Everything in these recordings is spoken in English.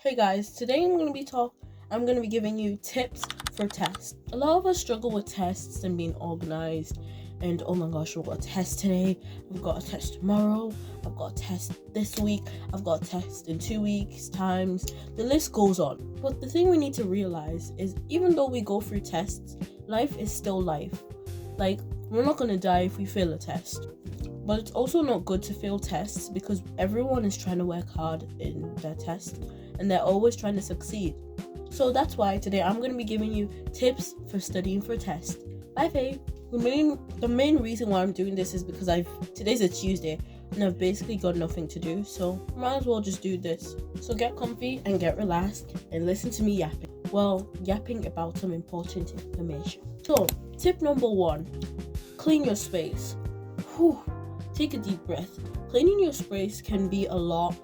Hey guys, today I'm going to be giving you tips for tests. A lot of us struggle with tests and being organized, and oh my gosh, we've got a test today, we've got a test tomorrow, I've got a test this week, I've got a test in 2 weeks times. The list goes on. But the thing we need to realize is even though we go through tests, life is still life. Like, we're not going to die if we fail a test. But it's also not good to fail tests because everyone is trying to work hard in their test and they're always trying to succeed. So that's why today I'm going to be giving you tips for studying for tests. Bye, Faye. The main reason why I'm doing this is because today's a Tuesday and I've basically got nothing to do, so might as well just do this. So get comfy and get relaxed and listen to me yapping. Well, yapping about some important information. So, tip number 1, clean your space. Whew. Take a deep breath. Cleaning your space can be a lot.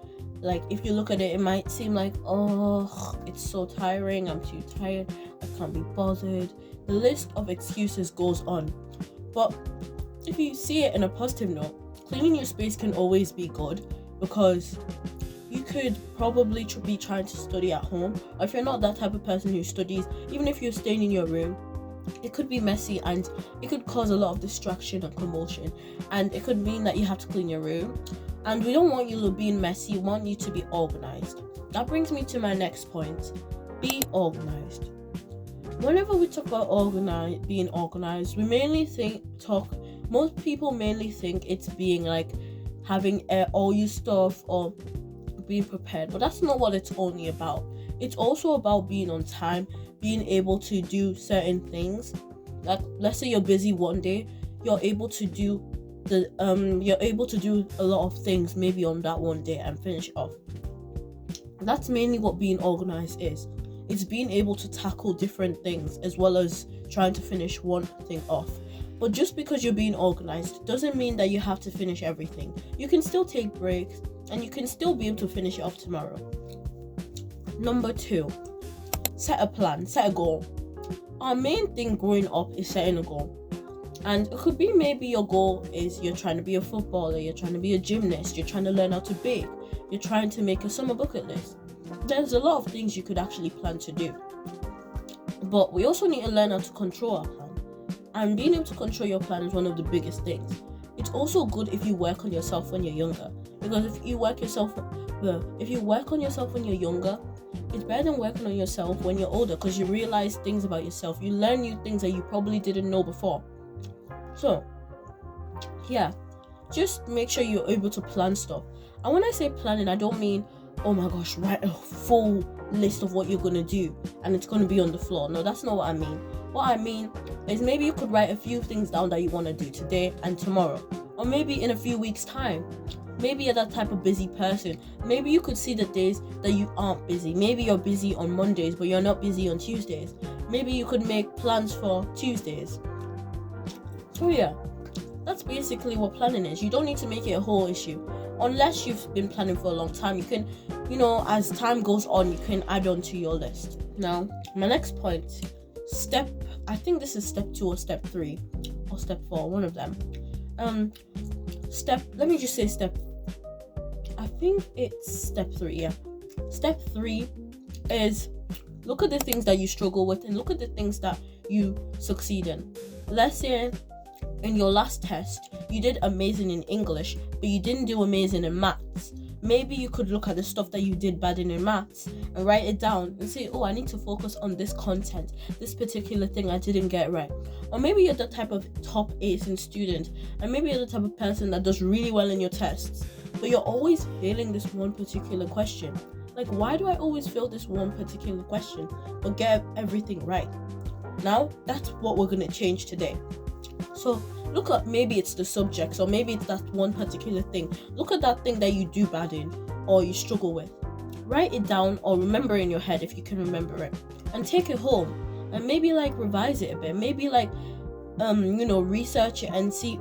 Like, if you look at it, it might seem like, oh, it's so tiring, I'm too tired, I can't be bothered. The list of excuses goes on. But if you see it in a positive note, cleaning your space can always be good because you could probably be trying to study at home. Or if you're not that type of person who studies, even if you're staying in your room, it could be messy and it could cause a lot of distraction and commotion, and it could mean that you have to clean your room, and we don't want you being messy. We want you to be organized. That brings me to my next point. Be organized. Whenever we talk about being organized, most people mainly think it's being like having all your stuff or being prepared, but that's not what it's only about. It's also about being on time, being able to do certain things. Like, let's say you're busy one day, you're able to do a lot of things maybe on that one day and finish off. That's mainly what being organized is. It's being able to tackle different things as well as trying to finish one thing off. But just because you're being organized doesn't mean that you have to finish everything. You can still take breaks and you can still be able to finish it off tomorrow. Number 2, set a plan, set a goal. Our main thing growing up is setting a goal. And it could be maybe your goal is you're trying to be a footballer, you're trying to be a gymnast, you're trying to learn how to bake, you're trying to make a summer bucket list. There's a lot of things you could actually plan to do. But we also need to learn how to control our plan. And being able to control your plan is one of the biggest things. It's also good if you work on yourself when you're younger. Because if you work on yourself when you're younger, it's better than working on yourself when you're older, because you realize things about yourself. You learn new things that you probably didn't know before. So, yeah, just make sure you're able to plan stuff. And when I say planning, I don't mean, oh my gosh, write a full list of what you're going to do and it's going to be on the floor. No, that's not what I mean. What I mean is maybe you could write a few things down that you want to do today and tomorrow. Or maybe in a few weeks' time. Maybe you're that type of busy person. Maybe you could see the days that you aren't busy. Maybe you're busy on Mondays, but you're not busy on Tuesdays. Maybe you could make plans for Tuesdays. So yeah, that's basically what planning is. You don't need to make it a whole issue. Unless you've been planning for a long time, you can, as time goes on, you can add on to your list. Now, my next point, I think this is step 2 or step 3 or step 4, one of them. Let me just say I think it's step 3, yeah. Step 3 is look at the things that you struggle with and look at the things that you succeed in. Let's say in your last test, you did amazing in English, but you didn't do amazing in maths. Maybe you could look at the stuff that you did bad in maths and write it down and say, oh, I need to focus on this content, this particular thing I didn't get right. Or maybe you're the type of top acing student, and maybe you're the type of person that does really well in your tests, but you're always failing this one particular question. Like, why do I always fail this one particular question but get everything right? Now, that's what we're going to change today. So look at, maybe it's the subjects, or maybe it's that one particular thing. Look at that thing that you do bad in or you struggle with. Write it down or remember in your head if you can remember it, and take it home and maybe revise it a bit. Maybe research it and see,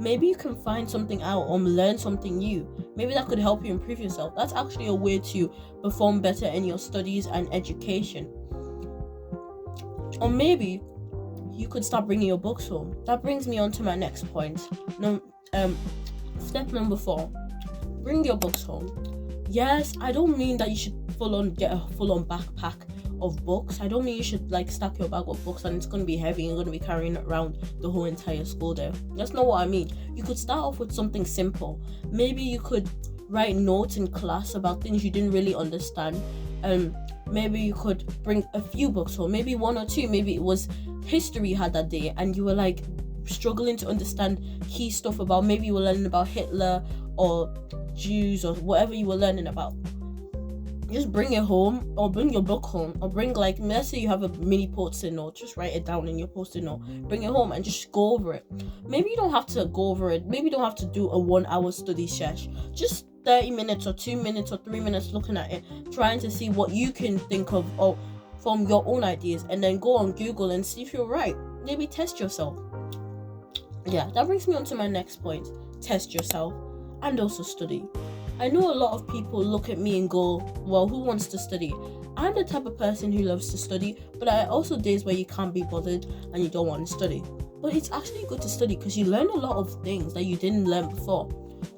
maybe you can find something out or learn something new. Maybe that could help you improve yourself. That's actually a way to perform better in your studies and education. Or maybe you could start bringing your books home. That brings me on to my next point. Step number 4, bring your books home. Yes, I don't mean that you should get a full-on backpack of books. I don't mean you should like stack your bag of books and it's going to be heavy and you're going to be carrying it around the whole entire school day. That's not what I mean. You could start off with something simple. Maybe you could write notes in class about things you didn't really understand. Maybe you could bring a few books home, maybe one or two. Maybe it was history you had that day and you were like struggling to understand key stuff about, maybe you were learning about Hitler or Jews or whatever you were learning about. Just bring it home, or bring your book home, or bring, like, let's say you have a mini post-it note, just write it down in your post-it note, bring it home and just go over it. Maybe you don't have to go over it, maybe you don't have to do a 1 hour study session, just 30 minutes or 2 minutes or 3 minutes looking at it, trying to see what you can think of or from your own ideas, and then go on Google and see if you're right. Maybe test yourself. Yeah, that brings me on to my next point. Test yourself and also study. I know a lot of people look at me and go, well, who wants to study? I'm the type of person who loves to study, but there are also days where you can't be bothered and you don't want to study. But it's actually good to study because you learn a lot of things that you didn't learn before.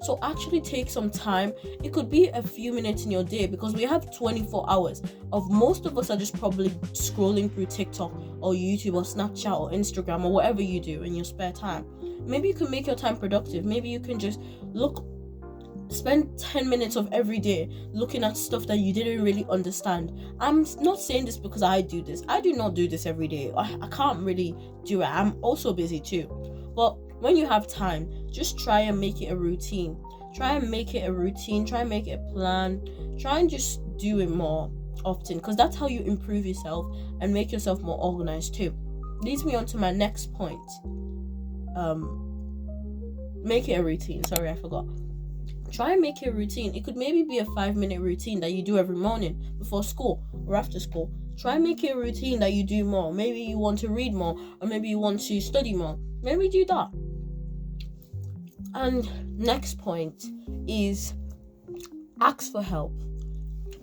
So actually take some time. It could be a few minutes in your day, because we have 24 hours. Most of us are just probably scrolling through TikTok or YouTube or Snapchat or Instagram or whatever you do in your spare time. Maybe you can make your time productive. Maybe you can just spend 10 minutes of every day looking at stuff that you didn't really understand. I'm not saying this because I do this. I do not do this every day. I can't really do it. I'm also busy too. But when you have time, just try and make it a routine. Try and make it a plan. Try and just do it more often, because that's how you improve yourself and make yourself more organized too. Leads me on to my next point. Make it a routine. Sorry, I forgot. Try and make it a routine. It could maybe be a 5-minute routine that you do every morning before school or after school. Try and make it a routine that you do more. Maybe you want to read more, or maybe you want to study more. Maybe do that. And next point is ask for help.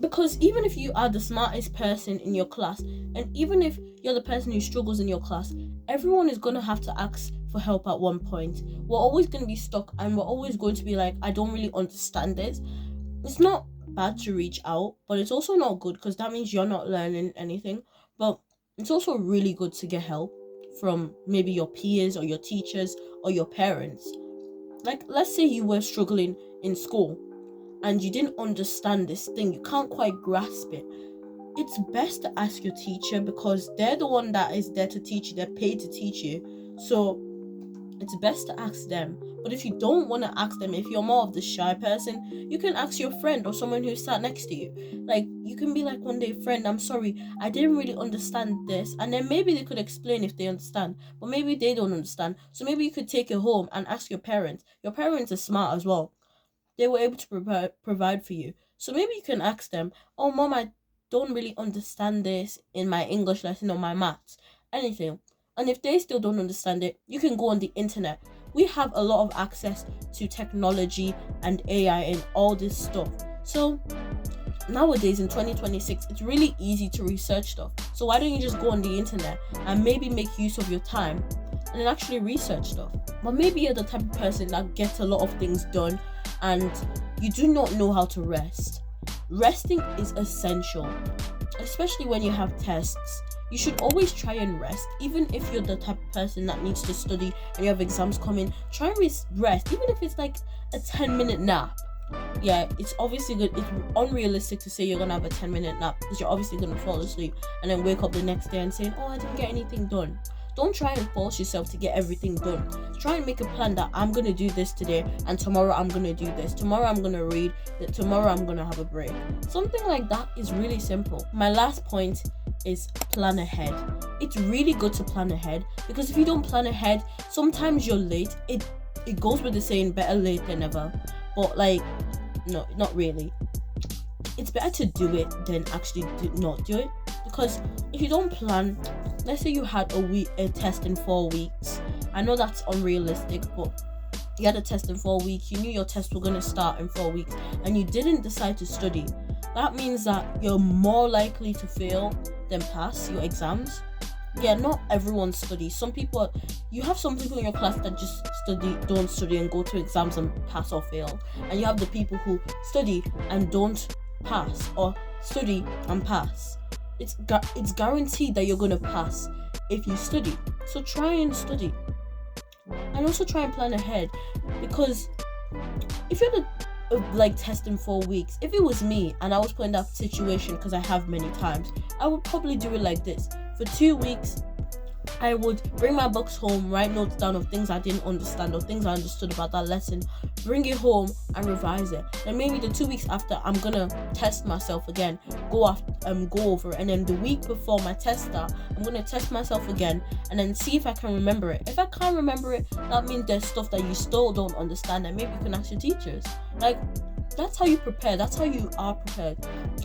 Because even if you are the smartest person in your class, and even if you're the person who struggles in your class, everyone is going to have to ask for help at one point. We're always going to be stuck, and we're always going to be like, I don't really understand this. It's not bad to reach out, but it's also not good, because that means you're not learning anything. But it's also really good to get help from maybe your peers or your teachers or your parents. Like, let's say you were struggling in school and you didn't understand this thing, you can't quite grasp it. It's best to ask your teacher, because they're the one that is there to teach you. They're paid to teach you. So it's best to ask them. But if you don't want to ask them, if you're more of the shy person, you can ask your friend or someone who sat next to you. Like, you can be like, one day, friend, I'm sorry, I didn't really understand this. And then maybe they could explain if they understand, but maybe they don't understand. So maybe you could take it home and ask your parents. Your parents are smart as well. They were able to provide for you. So maybe you can ask them, oh, mom, I don't really understand this in my English lesson or my maths, anything. And if they still don't understand it, you can go on the internet. We have a lot of access to technology and AI and all this stuff. So nowadays in 2026, it's really easy to research stuff. So why don't you just go on the internet and maybe make use of your time and then actually research stuff? But maybe you're the type of person that gets a lot of things done and you do not know how to rest. Resting is essential, especially when you have tests. You should always try and rest. Even if you're the type of person that needs to study and you have exams coming, try and rest, even if it's like a 10-minute nap. Yeah, it's obviously good. It's unrealistic to say you're gonna have a 10-minute nap, because you're obviously gonna fall asleep and then wake up the next day and saying, oh, I didn't get anything done. Don't try and force yourself to get everything done. Try and make a plan that I'm gonna do this today, and tomorrow I'm gonna do this. Tomorrow I'm gonna read. Tomorrow I'm gonna have a break. Something like that is really simple. My last point is plan ahead. It's really good to plan ahead, because if you don't plan ahead, sometimes you're late. It goes with the saying, better late than never. But like, no, not really. It's better to do it than actually not do it, because if you don't plan, let's say you had a test in 4 weeks. I know that's unrealistic, but you had a test in 4 weeks. You knew your test were going to start in 4 weeks and you didn't decide to study. That means that you're more likely to fail than pass your exams. yeah, not everyone studies. Some people, you have some people in your class that just don't study and go to exams and pass or fail, and you have the people who study and don't pass, or study and pass. It's guaranteed that you're gonna pass if you study. So try and study, and also try and plan ahead, because if you're like testing 4 weeks, if it was me and I was put in that situation, because I have many times, I would probably do it like this. For 2 weeks, I would bring my books home, write notes down of things I didn't understand or things I understood about that lesson, bring it home and revise it. And maybe the 2 weeks after, I'm gonna test myself again, go over, and then the week before my test start, I'm gonna test myself again and then see if I can remember it. If I can't remember it, that means there's stuff that you still don't understand, and maybe you can ask your teachers. Like, that's how you prepare. That's how you are prepared.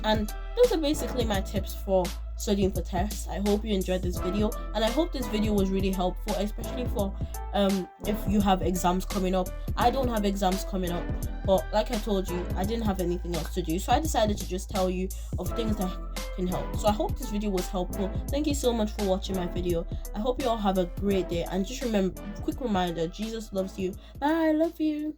And those are basically my tips for studying for tests. I hope you enjoyed this video, and I hope this video was really helpful, especially for if you have exams coming up. I don't have exams coming up, but like I told you, I didn't have anything else to do, so I decided to just tell you of things that can help. So I hope this video was helpful. Thank you so much for watching my video. I hope you all have a great day, and just remember, quick reminder, Jesus loves you. Bye. I love you.